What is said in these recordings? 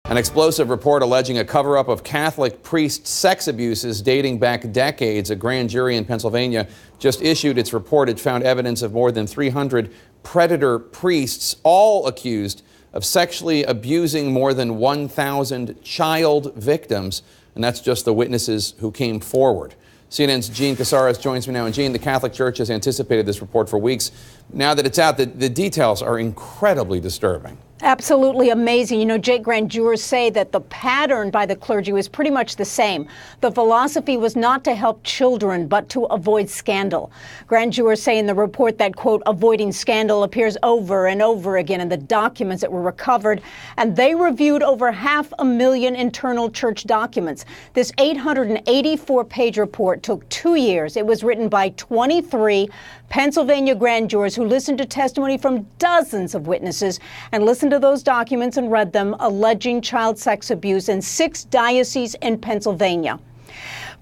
An explosive report alleging a cover-up of Catholic priest sex abuses dating back decades. A grand jury in Pennsylvania just issued its report. It found evidence of more than 300 predator priests, all accused of sexually abusing more than 1,000 child victims. And that's just the witnesses who came forward. CNN's Gene Casares joins me now. And Gene, the Catholic Church has anticipated this report for weeks. Now that it's out, the details are incredibly disturbing. Absolutely amazing. You know, Jake, grand jurors say that the pattern by the clergy was pretty much the same. The philosophy was not to help children, but to avoid scandal. Grand jurors say in the report that, quote, avoiding scandal appears over and over again in the documents that were recovered. And they reviewed over 500,000 internal church documents. This 884-page report took 2 years. It was written by 23 Pennsylvania grand jurors who listened to testimony from dozens of witnesses and listened to those documents and read them, alleging child sex abuse in 6 dioceses in Pennsylvania.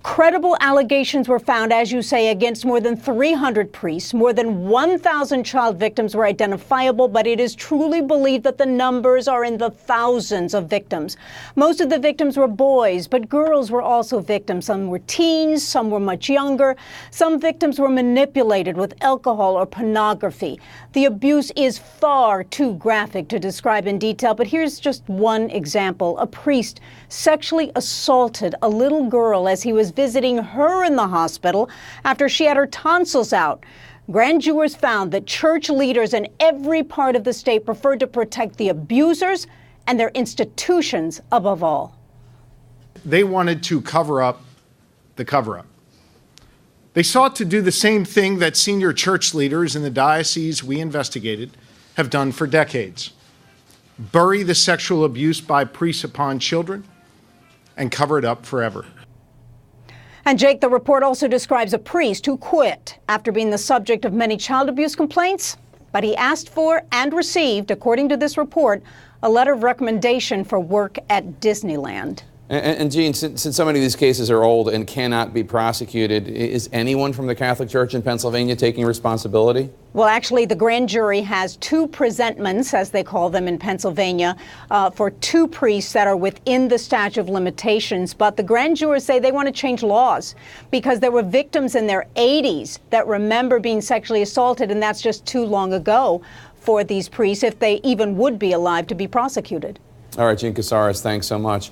Credible allegations were found, as you say, against more than 300 priests. More than 1,000 child victims were identifiable, but it is truly believed that the numbers are in the thousands of victims. Most of the victims were boys, but girls were also victims. Some were teens, some were much younger. Some victims were manipulated with alcohol or pornography. The abuse is far too graphic to describe in detail, but here's just one example. A priest sexually assaulted a little girl as he was visiting her in the hospital after she had her tonsils out. Grand jurors found that church leaders in every part of the state preferred to protect the abusers and their institutions above all. They wanted to cover up the cover-up. They sought to do the same thing that senior church leaders in the diocese we investigated have done for decades: bury the sexual abuse by priests upon children and cover it up forever. And Jake, the report also describes a priest who quit after being the subject of many child abuse complaints, but he asked for and received, according to this report, a letter of recommendation for work at Disneyland. And Gene, since so many of these cases are old and cannot be prosecuted, is anyone from the Catholic Church in Pennsylvania taking responsibility? Well, actually, the grand jury has 2 presentments, as they call them in Pennsylvania, for 2 priests that are within the statute of limitations. But the grand jurors say they want to change laws because there were victims in their 80s that remember being sexually assaulted, and that's just too long ago for these priests, if they even would be alive, to be prosecuted. All right, Gene Casares, thanks so much.